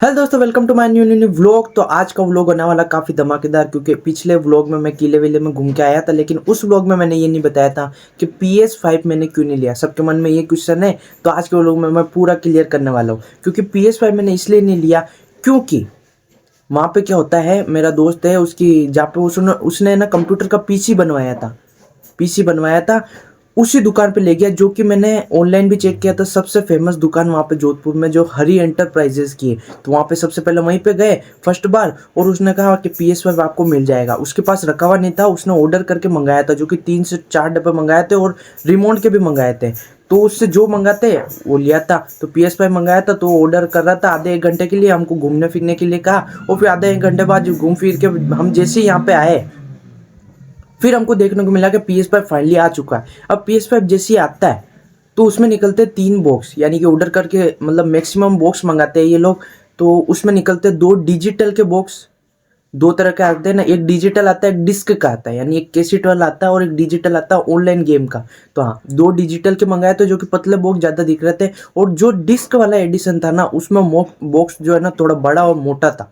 Hello दोस्तों, welcome to my new vlog. तो आज का व्लॉग होने वाला काफ़ी धमाकेदार, क्योंकि पिछले व्लॉग में मैं किले विले में घूम के आया था, लेकिन उस व्लॉग में मैंने ये नहीं बताया था कि PS5 मैंने क्यों नहीं लिया। सबके मन में ये क्वेश्चन है, तो आज के व्लॉग में मैं पूरा क्लियर करने वाला हूँ। क्योंकि PS5 मैंने इसलिए नहीं लिया क्योंकि वहाँ पे क्या होता है, मेरा दोस्त है, उसकी जहाँ पे उसने ना कंप्यूटर का पीसी बनवाया था, उसी दुकान पे ले गया, जो कि मैंने ऑनलाइन भी चेक किया था। सबसे फेमस दुकान वहाँ पे जोधपुर में जो हरी एंटरप्राइजेस की है, तो वहाँ पे सबसे पहले वहीं पे गए फर्स्ट बार, और उसने कहा कि PS5 आपको मिल जाएगा। उसके पास रखा हुआ नहीं था, उसने ऑर्डर करके मंगाया था, जो कि 3 से 4 डब्बे मंगाए थे और रिमोट के भी मंगाए थे। तो उससे जो मंगाते वो लिया था। तो PS5 मंगाया था, तो ऑर्डर कर रहा था आधे 1 घंटे के लिए, हमको घूमने फिरने के लिए कहा, और फिर आधे 1 घंटे बाद घूम फिर के हम जैसे ही यहाँ पे आए, फिर हमको देखने को मिला कि PS5 फाइनली आ चुका है। अब PS5 जैसे ही आता है, तो उसमें निकलते 3 बॉक्स, यानी कि ऑर्डर करके मतलब मैक्सिमम बॉक्स मंगाते हैं ये लोग। तो उसमें निकलते 2 डिजिटल के बॉक्स। 2 तरह के आते हैं ना, एक डिजिटल आता है, एक डिस्क का आता है, यानी एक कैसेट वाला आता है और एक डिजिटल आता है ऑनलाइन गेम का। तो हाँ, 2 डिजिटल के मंगाए थे, जो कि पतले बॉक्स ज़्यादा दिख रहे थे। और जो डिस्क वाला एडिशन था ना, उसमें बॉक्स जो है ना थोड़ा बड़ा और मोटा था।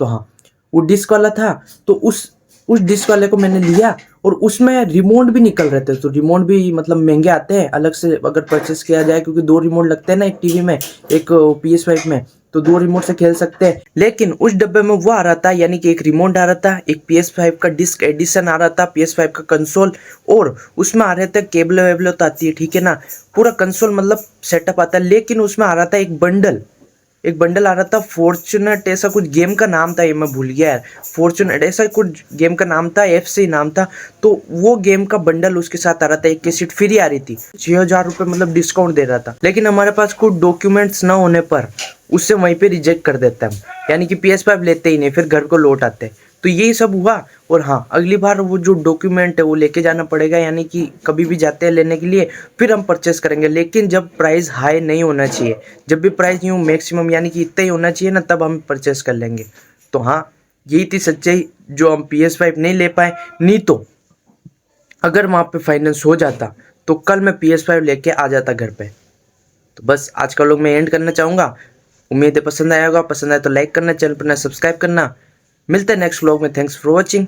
तो हाँ, वो डिस्क वाला था। तो उस डिस्क वाले को मैंने लिया, और उसमें रिमोट भी निकल रहे थे। तो रिमोट भी मतलब महंगे आते हैं अलग से अगर परचेस किया जाए, क्योंकि 2 रिमोट लगते हैं ना, एक टीवी में, एक PS5 में। तो 2 रिमोट से खेल सकते हैं। लेकिन उस डब्बे में वो आ रहा था, यानी कि एक रिमोट आ रहा था, एक PS5 का डिस्क एडिशन आ रहा था, PS5 का कंसोल, और उसमें आ रहे थे केबल वेबल तो आती है, ठीक है ना, पूरा कंसोल मतलब सेटअप आता है। लेकिन उसमें आ रहा था एक बंडल आ रहा था, फॉर्चुनेट ऐसा कुछ गेम का नाम था, ये मैं भूल गया यार। फॉर्चुनेट ऐसा कुछ गेम का नाम था, F से ही नाम था। तो वो गेम का बंडल उसके साथ आ रहा था, एक कैसेट फ्री आ रही थी, 6,000 रुपये मतलब डिस्काउंट दे रहा था। लेकिन हमारे पास कुछ डॉक्यूमेंट्स ना होने पर उससे वहीं पे रिजेक्ट कर देता है, यानी कि PS5 लेते ही नहीं, फिर घर को लौट आते हैं। तो यही सब हुआ। और हाँ, अगली बार वो जो डॉक्यूमेंट है वो लेके जाना पड़ेगा, यानी कि कभी भी जाते हैं लेने के लिए, फिर हम परचेस करेंगे। लेकिन जब प्राइस हाई नहीं होना चाहिए, जब भी प्राइस यूँ मैक्सिमम यानी कि इतना ही होना चाहिए ना, तब हम परचेस कर लेंगे। तो हाँ, यही थी सच्चाई जो हम PS5 नहीं ले पाए। नहीं तो अगर वहाँ पे फाइनेंस हो जाता, तो कल मैं PS5 लेके आ जाता घर पे। तो बस आज का लोग मैं एंड करना चाहूँगा। उम्मीद है पसंद आया होगा। पसंद आया तो लाइक करना, चैनल पर नया सब्सक्राइब करना। मिलते हैं नेक्स्ट व्लॉग में। Thanks for watching.